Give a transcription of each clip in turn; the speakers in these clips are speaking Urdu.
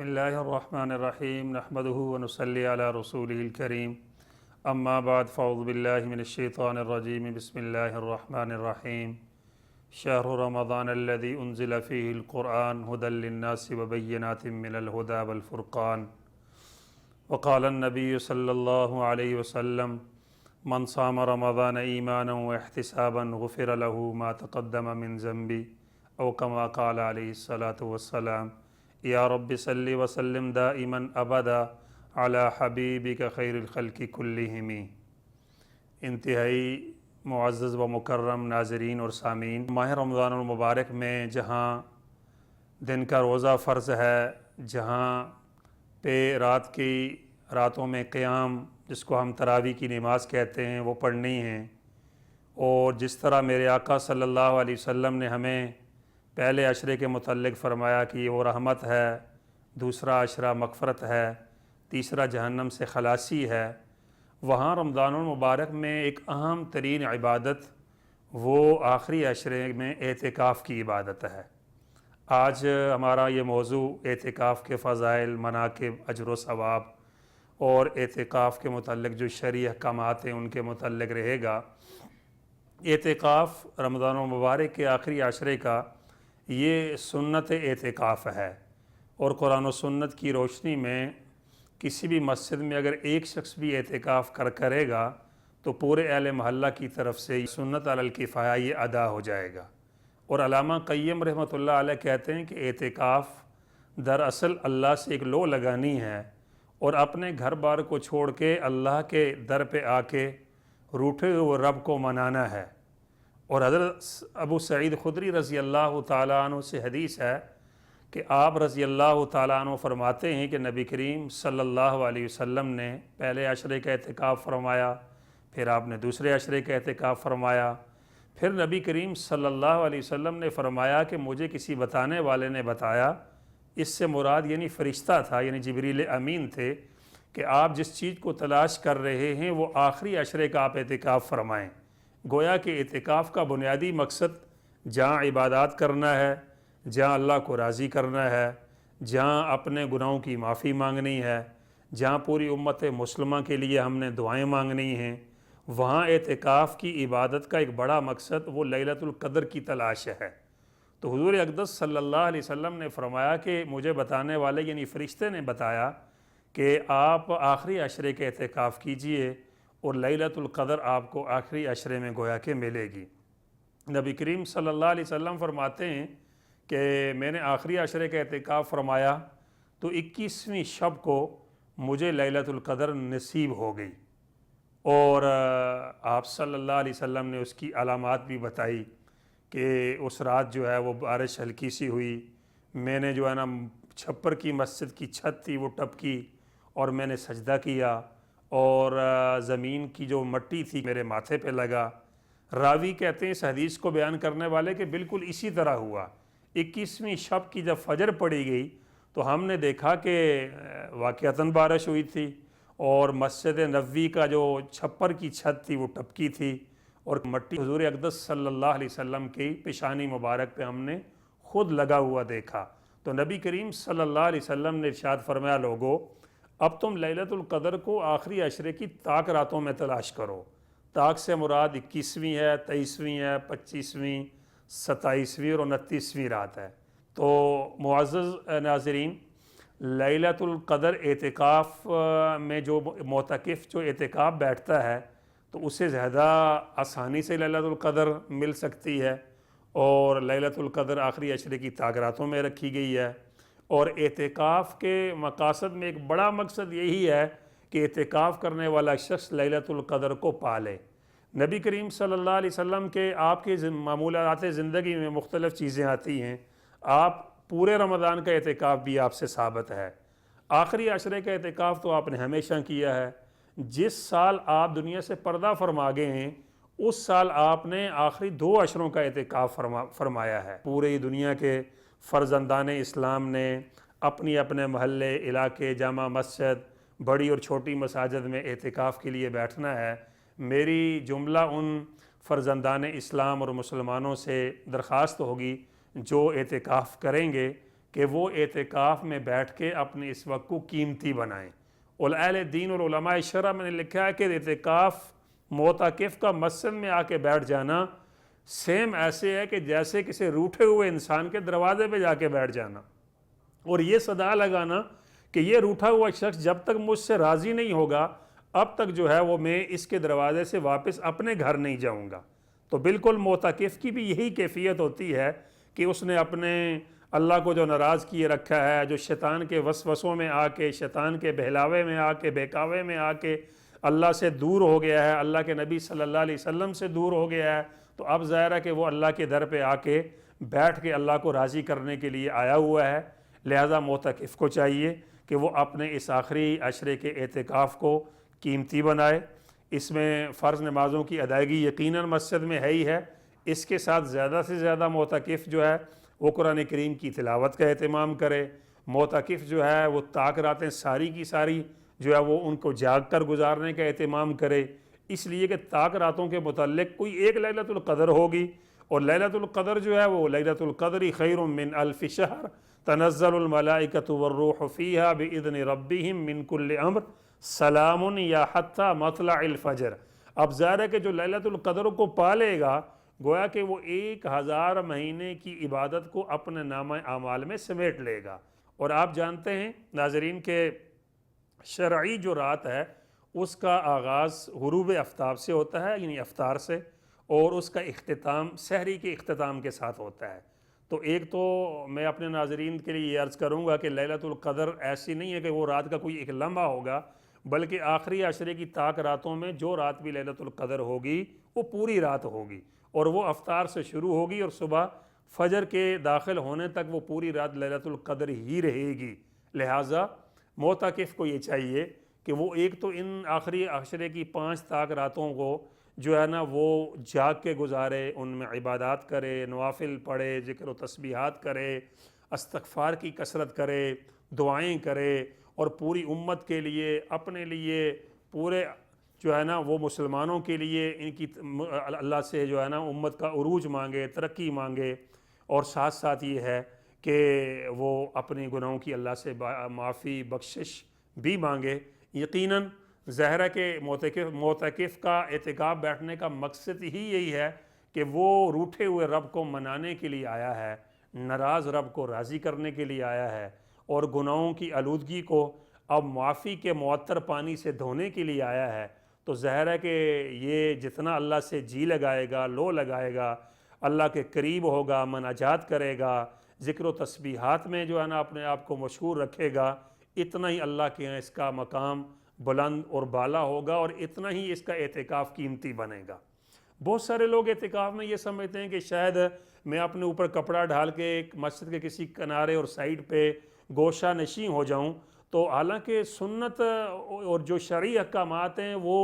اللہ الرحمن الرحیم نحمدہ ونصلی علی رسولہ الکریم اما بعد فاعوذ باللہ من الشیطان الرجیم بسم اللہ الرحمن الرحیم شہر رمضان الذی انزل فیہ القرآن ھدی للناس وبینات من الھدی والفرقان وقال النبی صلی اللہ علیہ وسلم من صام رمضان ایمانا واحتسابا غفر له ما تقدم من ذنبی او کما قال علیہ الصلاۃ والسلام یا رب صلی وسلم دائما ابدا علی حبیبک خیر الخلق کلہم۔ انتہائی معزز و مکرم ناظرین اور سامعین، ماہ رمضان المبارک میں جہاں دن کا روزہ فرض ہے، جہاں پہ راتوں میں قیام جس کو ہم تراویح کی نماز کہتے ہیں وہ پڑھنی ہیں، اور جس طرح میرے آقا صلی اللہ علیہ وسلم نے ہمیں پہلے عشرے کے متعلق فرمایا کہ وہ رحمت ہے، دوسرا عشرہ مغفرت ہے، تیسرا جہنم سے خلاصی ہے، وہاں رمضان المبارک میں ایک اہم ترین عبادت وہ آخری عشرے میں اعتکاف کی عبادت ہے۔ آج ہمارا یہ موضوع اعتکاف کے فضائل، مناقب، اجر و ثواب اور اعتکاف کے متعلق جو شرعی احکامات ہیں ان کے متعلق رہے گا۔ اعتکاف رمضان المبارک کے آخری عشرے کا یہ سنت اعتکاف ہے، اور قرآن و سنت کی روشنی میں کسی بھی مسجد میں اگر ایک شخص بھی اعتکاف کرے گا تو پورے اہل محلہ کی طرف سے سنت علی الکفایہ یہ ادا ہو جائے گا۔ اور علامہ قیم رحمۃ اللہ علیہ کہتے ہیں کہ اعتکاف دراصل اللہ سے ایک لو لگانی ہے اور اپنے گھر بار کو چھوڑ کے اللہ کے در پہ آ کے روٹھے ہوئے رب کو منانا ہے۔ اور حضرت ابو سعید خدری رضی اللہ تعالیٰ عنہ سے حدیث ہے کہ آپ رضی اللہ تعالیٰ عنہ فرماتے ہیں کہ نبی کریم صلی اللہ علیہ وسلم نے پہلے عشرے کا اعتکاف فرمایا، پھر آپ نے دوسرے عشرے کا اعتکاف فرمایا، پھر نبی کریم صلی اللہ علیہ وسلم نے فرمایا کہ مجھے کسی بتانے والے نے بتایا، اس سے مراد یعنی فرشتہ تھا، یعنی جبریل امین تھے، کہ آپ جس چیز کو تلاش کر رہے ہیں وہ آخری عشرے کا آپ اعتکاف فرمائیں۔ گویا کہ اعتکاف کا بنیادی مقصد جہاں عبادات کرنا ہے، جہاں اللہ کو راضی کرنا ہے، جہاں اپنے گناہوں کی معافی مانگنی ہے، جہاں پوری امت مسلمہ کے لیے ہم نے دعائیں مانگنی ہیں، وہاں اعتکاف کی عبادت کا ایک بڑا مقصد وہ لیلۃ القدر کی تلاش ہے۔ تو حضور اقدس صلی اللہ علیہ وسلم نے فرمایا کہ مجھے بتانے والے یعنی فرشتے نے بتایا کہ آپ آخری عشرے کے اعتکاف کیجئے اور لیلۃ القدر آپ کو آخری عشرے میں گویا کہ ملے گی۔ نبی کریم صلی اللہ علیہ وسلم فرماتے ہیں کہ میں نے آخری عشرے کا اعتکاف فرمایا تو 21ویں شب کو مجھے لیلۃ القدر نصیب ہو گئی، اور آپ صلی اللہ علیہ وسلم نے اس کی علامات بھی بتائی کہ اس رات جو ہے وہ بارش ہلکی سی ہوئی، میں نے جو ہے نا چھپر کی مسجد کی چھت تھی وہ ٹپکی اور میں نے سجدہ کیا، اور زمین کی جو مٹی تھی میرے ماتھے پہ لگا۔ راوی کہتے ہیں اس حدیث کو بیان کرنے والے کہ بالکل اسی طرح ہوا۔ 21ویں شب کی جب فجر پڑی گئی تو ہم نے دیکھا کہ واقعتاً بارش ہوئی تھی، اور مسجد نبوی کا جو چھپر کی چھت تھی وہ ٹپکی تھی، اور مٹی حضور اقدس صلی اللہ علیہ وسلم کی پیشانی مبارک پہ ہم نے خود لگا ہوا دیکھا۔ تو نبی کریم صلی اللہ علیہ وسلم نے ارشاد فرمایا، لوگو اب تم لیلۃ القدر کو آخری عشرے کی طاق راتوں میں تلاش کرو۔ طاق سے مراد 21ویں ہے، 23ویں ہے، 25ویں، 27ویں اور 29ویں رات ہے۔ تو معزز ناظرین، لیلۃ القدر اعتکاف میں جو معتکف جو اعتکاف بیٹھتا ہے تو اسے زیادہ آسانی سے لیلۃ القدر مل سکتی ہے، اور لیلۃ القدر آخری عشرے کی طاق راتوں میں رکھی گئی ہے۔ اور اعتکاف کے مقاصد میں ایک بڑا مقصد یہی ہے کہ اعتکاف کرنے والا شخص لیلۃ القدر کو پالے۔ نبی کریم صلی اللہ علیہ وسلم کے آپ کے معمولات زندگی میں مختلف چیزیں آتی ہیں، آپ پورے رمضان کا اعتکاف بھی آپ سے ثابت ہے، آخری عشرے کا اعتکاف تو آپ نے ہمیشہ کیا ہے۔ جس سال آپ دنیا سے پردہ فرما گئے ہیں اس سال آپ نے آخری 2 عشروں کا اعتکاف فرمایا ہے۔ پورے دنیا کے فرزندان اسلام نے اپنی اپنے محلے، علاقے، جامع مسجد، بڑی اور چھوٹی مساجد میں اعتکاف کے لیے بیٹھنا ہے۔ میری جملہ ان فرزندان اسلام اور مسلمانوں سے درخواست ہوگی جو اعتکاف کریں گے کہ وہ اعتکاف میں بیٹھ کے اپنے اس وقت کو قیمتی بنائیں۔ اور اہل دین اور علماء شرع میں نے لکھا ہے کہ اعتکاف معتکف کا مسجد میں آ کے بیٹھ جانا سیم ایسے ہے کہ جیسے کسی روٹھے ہوئے انسان کے دروازے پہ جا کے بیٹھ جانا اور یہ صدا لگانا کہ یہ روٹھا ہوا شخص جب تک مجھ سے راضی نہیں ہوگا اب تک جو ہے وہ میں اس کے دروازے سے واپس اپنے گھر نہیں جاؤں گا۔ تو بالکل معتکف کی بھی یہی کیفیت ہوتی ہے کہ اس نے اپنے اللہ کو جو ناراض کیے رکھا ہے، جو شیطان کے وسوسوں میں آ کے، شیطان کے بہلاوے میں آ کے، بہکاوے میں آ کے اللہ سے دور ہو گیا ہے، اللہ کے نبی صلی اللہ علیہ وسلم سے دور ہو گیا ہے، تو اب ظاہر ہے کہ وہ اللہ کے در پہ آ کے بیٹھ کے اللہ کو راضی کرنے کے لیے آیا ہوا ہے۔ لہذا معتکف کو چاہیے کہ وہ اپنے اس آخری عشرے کے اعتکاف کو قیمتی بنائے۔ اس میں فرض نمازوں کی ادائیگی یقیناً مسجد میں ہے ہی ہے، اس کے ساتھ زیادہ سے زیادہ معتکف جو ہے وہ قرآن کریم کی تلاوت کا اہتمام کرے۔ معتکف جو ہے وہ طاق راتیں ساری کی ساری جو ہے وہ ان کو جاگ کر گزارنے کا اہتمام کرے، اس لیے کہ طاق راتوں کے متعلق کوئی ایک لیلۃ القدر ہوگی، اور لیلۃ القدر جو ہے وہ لیلۃ القدر خیر من الف شہر تنزل الملائکۃ والروح فیہا باذن ربہم من کل امر سلام یا حتی مطلع الفجر۔ اب ظاہر ہے کہ جو لیلۃ القدر کو پا لے گا گویا کہ وہ 1000 مہینے کی عبادت کو اپنے نامہ اعمال میں سمیٹ لے گا۔ اور آپ جانتے ہیں ناظرین کہ شرعی جو رات ہے اس کا آغاز غروب آفتاب سے ہوتا ہے، یعنی افطار سے، اور اس کا اختتام سحری کے اختتام کے ساتھ ہوتا ہے۔ تو ایک تو میں اپنے ناظرین کے لیے یہ عرض کروں گا کہ لیلۃ القدر ایسی نہیں ہے کہ وہ رات کا کوئی ایک لمحہ ہوگا، بلکہ آخری عشرے کی طاق راتوں میں جو رات بھی لیلۃ القدر ہوگی وہ پوری رات ہوگی، اور وہ افطار سے شروع ہوگی اور صبح فجر کے داخل ہونے تک وہ پوری رات لیلۃ القدر ہی رہے گی۔ لہٰذا معتکف کو یہ چاہیے کہ وہ ایک تو ان آخری عشرے کی 5 طاق راتوں کو جو ہے نا وہ جاگ کے گزارے، ان میں عبادات کرے، نوافل پڑھے، ذکر و تسبیحات کرے، استغفار کی کثرت کرے، دعائیں کرے، اور پوری امت کے لیے، اپنے لیے، پورے جو ہے نا وہ مسلمانوں کے لیے ان کی اللہ سے جو ہے نا امت کا عروج مانگے، ترقی مانگے، اور ساتھ ساتھ یہ ہے کہ وہ اپنے گناہوں کی اللہ سے معافی بخشش بھی مانگے۔ یقیناً ظاہر ہے کہ معتکف کا اعتکاف بیٹھنے کا مقصد ہی یہی ہے کہ وہ روٹھے ہوئے رب کو منانے کے لیے آیا ہے، ناراض رب کو راضی کرنے کے لیے آیا ہے، اور گناہوں کی آلودگی کو اب معافی کے معطر پانی سے دھونے کے لیے آیا ہے۔ تو ظاہر ہے کہ یہ جتنا اللہ سے جی لگائے گا، لو لگائے گا، اللہ کے قریب ہوگا، مناجات کرے گا، ذکر و تسبیحات میں جو ہے نا اپنے آپ کو مشہور رکھے گا، اتنا ہی اللہ کے ہاں اس کا مقام بلند اور بالا ہوگا، اور اتنا ہی اس کا اعتکاف قیمتی بنے گا۔ بہت سارے لوگ اعتکاف میں یہ سمجھتے ہیں کہ شاید میں اپنے اوپر کپڑا ڈال کے ایک مسجد کے کسی کنارے اور سائڈ پہ گوشہ نشین ہو جاؤں، تو حالانکہ سنت اور جو شرعی احکامات ہیں وہ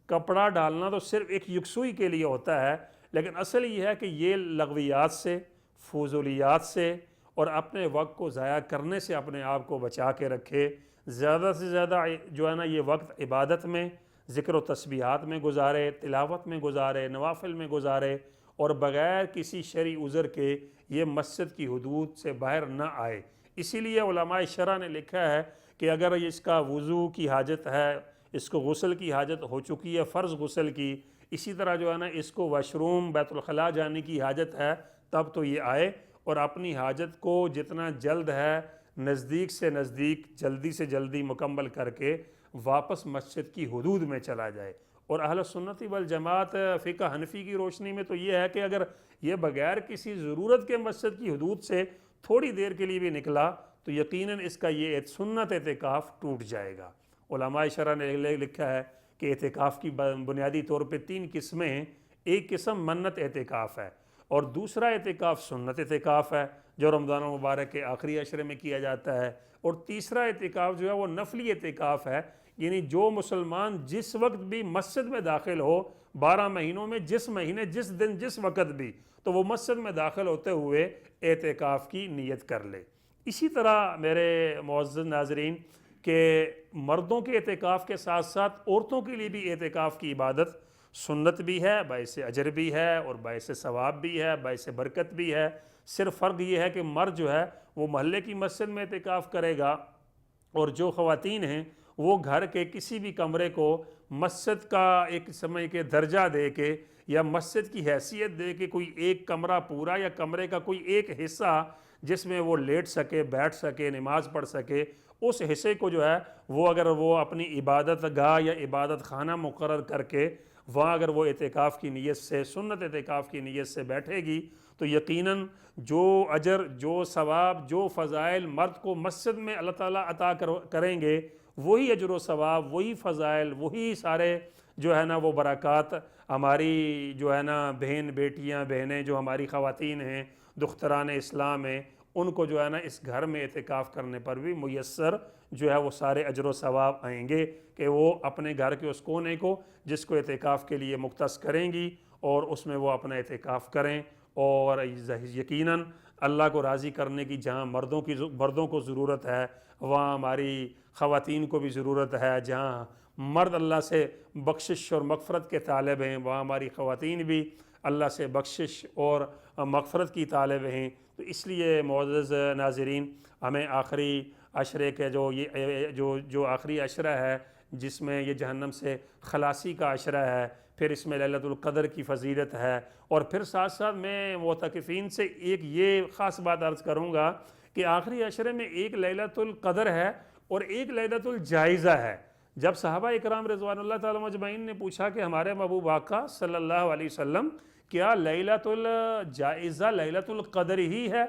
کپڑا ڈالنا تو صرف ایک یکسوئی کے لیے ہوتا ہے، لیکن اصل یہ ہے کہ یہ لغویات سے، فضولیات سے اور اپنے وقت کو ضائع کرنے سے اپنے آپ کو بچا کے رکھے، زیادہ سے زیادہ جو ہے نا یہ وقت عبادت میں، ذکر و تسبیحات میں گزارے، تلاوت میں گزارے، نوافل میں گزارے، اور بغیر کسی شرعی عذر کے یہ مسجد کی حدود سے باہر نہ آئے۔ اسی لیے علماء شرع نے لکھا ہے کہ اگر اس کا وضو کی حاجت ہے، اس کو غسل کی حاجت ہو چکی ہے، فرض غسل کی، اسی طرح جو ہے نا اس کو واش روم بیت الخلاء جانے کی حاجت ہے، تب تو یہ آئے اور اپنی حاجت کو جتنا جلد ہے نزدیک سے نزدیک، جلدی سے جلدی مکمل کر کے واپس مسجد کی حدود میں چلا جائے۔ اور اہل سنت والجماعت فقہ حنفی کی روشنی میں تو یہ ہے کہ اگر یہ بغیر کسی ضرورت کے مسجد کی حدود سے تھوڑی دیر کے لیے بھی نکلا تو یقیناً اس کا یہ سنت اعتکاف ٹوٹ جائے گا۔ علماء شرع نے لکھا ہے کہ اعتکاف کی بنیادی طور پہ 3 قسمیں ہیں۔ ایک قسم منت اعتکاف ہے، اور دوسرا اعتکاف سنت اعتکاف ہے جو رمضان المبارک کے آخری عشرے میں کیا جاتا ہے، اور تیسرا اعتکاف جو ہے وہ نفلی اعتکاف ہے، یعنی جو مسلمان جس وقت بھی مسجد میں داخل ہو 12 مہینوں میں، جس مہینے، جس دن، جس وقت بھی، تو وہ مسجد میں داخل ہوتے ہوئے اعتکاف کی نیت کر لے۔ اسی طرح میرے معزز ناظرین کہ مردوں کے اعتکاف کے ساتھ ساتھ عورتوں کے لیے بھی اعتکاف کی عبادت سنت بھی ہے، باعث اجر بھی ہے، اور باعث ثواب بھی ہے، باعث برکت بھی ہے۔ صرف فرق یہ ہے کہ مرد جو ہے وہ محلے کی مسجد میں اعتکاف کرے گا، اور جو خواتین ہیں وہ گھر کے کسی بھی کمرے کو مسجد کا ایک سمجھ کے درجہ دے کے یا مسجد کی حیثیت دے کے کوئی ایک کمرہ پورا یا کمرے کا کوئی ایک حصہ جس میں وہ لیٹ سکے، بیٹھ سکے، نماز پڑھ سکے، اس حصے کو جو ہے وہ اگر وہ اپنی عبادت گاہ یا عبادت خانہ مقرر کر کے وہاں اگر وہ اعتکاف کی نیت سے، سنت اعتکاف کی نیت سے بیٹھے گی تو یقیناً جو اجر، جو ثواب، جو فضائل مرد کو مسجد میں اللہ تعالیٰ عطا کریں گے، وہی اجر و ثواب، وہی فضائل، وہی سارے جو ہے نا وہ برکات ہماری جو ہے نا بہن، بیٹیاں، بہنیں جو ہماری خواتین ہیں، دختران اسلام ہیں، ان کو جو ہے نا اس گھر میں اعتکاف کرنے پر بھی میسر جو ہے وہ سارے اجر و ثواب آئیں گے کہ وہ اپنے گھر کے اس کونے کو جس کو اعتکاف کے لیے مختص کریں گی اور اس میں وہ اپنا اعتکاف کریں۔ اور یقیناً اللہ کو راضی کرنے کی جہاں مردوں کو ضرورت ہے، وہاں ہماری خواتین کو بھی ضرورت ہے۔ جہاں مرد اللہ سے بخشش اور مغفرت کے طالب ہیں، وہاں ہماری خواتین بھی اللہ سے بخشش اور مغفرت کی طالب ہیں۔ تو اس لیے معزز ناظرین، ہمیں آخری عشرے کے جو آخری عشرہ ہے جس میں یہ جہنم سے خلاصی کا عشرہ ہے، پھر اس میں لیلۃ القدر کی فضیلت ہے، اور پھر ساتھ ساتھ میں معتکفین سے ایک یہ خاص بات عرض کروں گا کہ آخری عشرے میں ایک لیلۃ القدر ہے اور ایک لیلۃ الجائزہ ہے۔ جب صحابہ اکرام رضوان اللہ تعالیٰ مجمعین نے پوچھا کہ ہمارے محبوب آقا صلی اللہ علیہ وسلم کیا لیلۃ الجائزہ لیلۃ القدر ہی ہے؟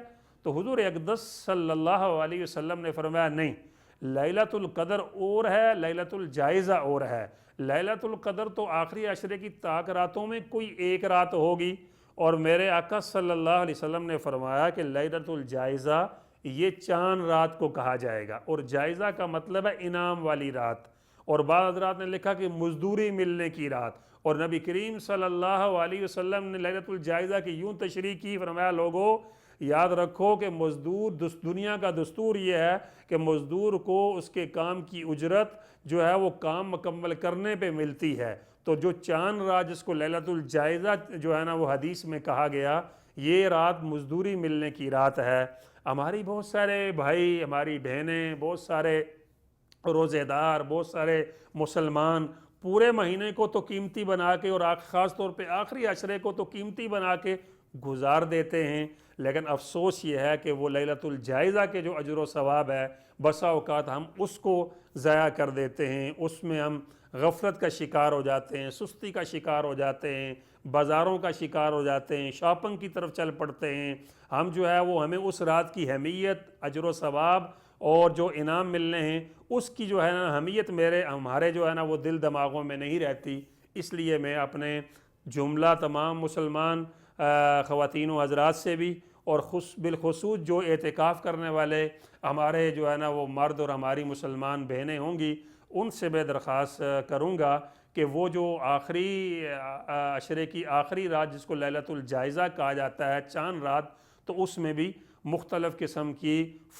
تو حضور اقدس صلی اللہ علیہ وسلم نے فرمایا نہیں، لیلۃ القدر اور ہے، لیلۃ الجائزہ اور ہے۔ لیلۃ القدر تو آخری عشرے کی طاق راتوں میں کوئی ایک رات ہوگی، اور میرے آقا صلی اللہ علیہ وسلم نے فرمایا کہ لیلۃ الجائزہ یہ چاند رات کو کہا جائے گا، اور جائزہ کا مطلب ہے انعام والی رات، اور بعض حضرات نے لکھا کہ مزدوری ملنے کی رات، اور نبی کریم صلی اللہ علیہ وسلم نے لیلۃ الجائزہ کی یوں تشریح کی، فرمایا لوگوں یاد رکھو کہ مزدور دنیا کا دستور یہ ہے کہ مزدور کو اس کے کام کی اجرت جو ہے وہ کام مکمل کرنے پہ ملتی ہے۔ تو جو چاند رات جس کو لیلۃ الجائزہ جو ہے نا وہ حدیث میں کہا گیا، یہ رات مزدوری ملنے کی رات ہے۔ ہماری بہت سارے بھائی، ہماری بہنیں، بہت سارے روزے دار، بہت سارے مسلمان پورے مہینے کو تو قیمتی بنا کے، اور خاص طور پہ آخری عشرے کو تو قیمتی بنا کے گزار دیتے ہیں، لیکن افسوس یہ ہے کہ وہ لیلۃ الجائزہ کے جو اجر و ثواب ہے بسا اوقات ہم اس کو ضائع کر دیتے ہیں، اس میں ہم غفلت کا شکار ہو جاتے ہیں، سستی کا شکار ہو جاتے ہیں، بازاروں کا شکار ہو جاتے ہیں، شاپنگ کی طرف چل پڑتے ہیں۔ ہم جو ہے وہ ہمیں اس رات کی اہمیت، اجر و ثواب اور جو انعام ملنے ہیں اس کی جو ہے نا اہمیت ہمارے جو ہے نا وہ دل دماغوں میں نہیں رہتی۔ اس لیے میں اپنے جملہ تمام مسلمان خواتین و حضرات سے بھی، اور بالخصوص جو اعتکاف کرنے والے ہمارے جو ہے نا وہ مرد اور ہماری مسلمان بہنیں ہوں گی، ان سے میں درخواست کروں گا کہ وہ جو آخری عشرے کی آخری رات جس کو لیلۃ الجائزہ کہا جاتا ہے، چاند رات، تو اس میں بھی مختلف قسم کی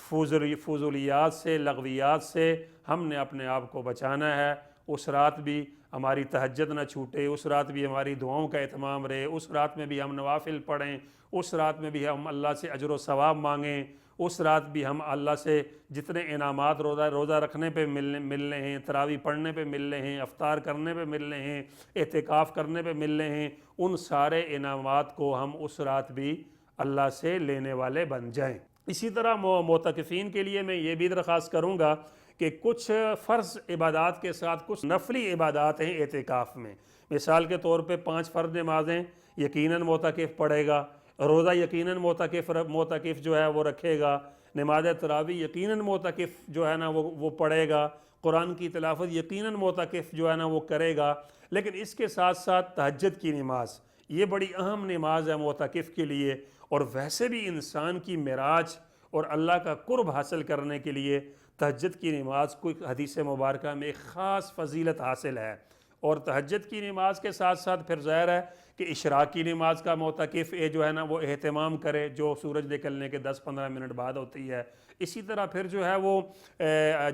فضولیات سے، لغویات سے ہم نے اپنے آپ کو بچانا ہے۔ اس رات بھی ہماری تہجد نہ چھوٹے، اس رات بھی ہماری دعاؤں کا اہتمام رہے، اس رات میں بھی ہم نوافل پڑھیں، اس رات میں بھی ہم اللہ سے اجر و ثواب مانگیں، اس رات بھی ہم اللہ سے جتنے انعامات روزہ رکھنے پہ ملنے ہیں، تراویح پڑھنے پہ ملنے ہیں، افطار کرنے پہ ملنے ہیں، اعتکاف کرنے پہ ملنے ہیں، ان سارے انعامات کو ہم اس رات بھی اللہ سے لینے والے بن جائیں۔ اسی طرح معتکفین کے لیے میں یہ بھی درخواست کروں گا کہ کچھ فرض عبادات کے ساتھ کچھ نفلی عبادات ہیں اعتکاف میں۔ مثال کے طور پہ 5 فرض نمازیں یقیناً معتکف پڑھے گا، روزہ یقیناً معتکف جو ہے وہ رکھے گا، نماز تراویح یقیناً معتکف جو ہے نا وہ پڑھے گا، قرآن کی تلاوت یقیناً معتکف جو ہے نا وہ کرے گا۔ لیکن اس کے ساتھ ساتھ تہجد کی نماز، یہ بڑی اہم نماز ہے معتکف کے لیے، اور ویسے بھی انسان کی معراج اور اللہ کا قرب حاصل کرنے کے لیے تہجد کی نماز کو حدیث مبارکہ میں ایک خاص فضیلت حاصل ہے۔ اور تہجد کی نماز کے ساتھ ساتھ پھر ظاہر ہے کہ اشراق کی نماز کا معتکف جو ہے نا وہ اہتمام کرے، جو سورج نکلنے کے 10-15 منٹ بعد ہوتی ہے۔ اسی طرح پھر جو ہے وہ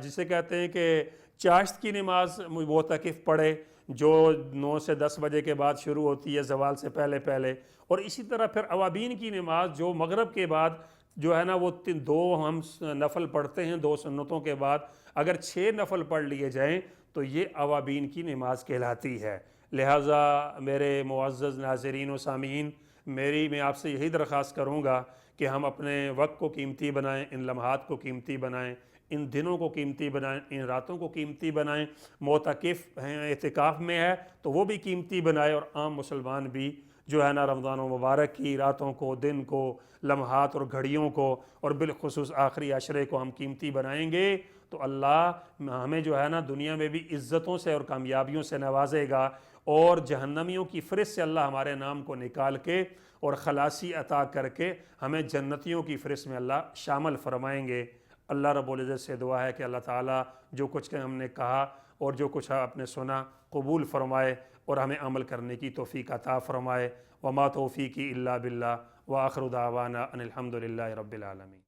جسے کہتے ہیں چاشت کی نماز معتکف پڑھے جو 9 سے 10 بجے کے بعد شروع ہوتی ہے زوال سے پہلے پہلے، اور اسی طرح پھر اوابین کی نماز جو مغرب کے بعد جو ہے نا وہ 2 ہم نفل پڑھتے ہیں 2 سنتوں کے بعد، اگر 6 نفل پڑھ لیے جائیں تو یہ اوابین کی نماز کہلاتی ہے۔ لہٰذا میرے معزز ناظرین و سامعین، میں آپ سے یہی درخواست کروں گا کہ ہم اپنے وقت کو قیمتی بنائیں، ان لمحات کو قیمتی بنائیں، ان دنوں کو قیمتی بنائیں، ان راتوں کو قیمتی بنائیں۔ معتکف ہیں، اعتکاف میں ہے تو وہ بھی قیمتی بنائے، اور عام مسلمان بھی جو ہے نا رمضان و مبارک کی راتوں کو، دن کو، لمحات اور گھڑیوں کو، اور بالخصوص آخری عشرے کو ہم قیمتی بنائیں گے تو اللہ ہمیں جو ہے نا دنیا میں بھی عزتوں سے اور کامیابیوں سے نوازے گا، اور جہنمیوں کی فہرست سے اللہ ہمارے نام کو نکال کے اور خلاصی عطا کر کے ہمیں جنتیوں کی فہرست میں اللہ شامل فرمائیں گے۔ اللہ رب العزت سے دعا ہے کہ اللہ تعالیٰ جو کچھ کہ ہم نے کہا اور جو کچھ آپ نے سنا قبول فرمائے اور ہمیں عمل کرنے کی توفیق عطا فرمائے۔ وما توفیقی الا باللہ، وآخر دعوانا ان الحمد للہ رب العالمین۔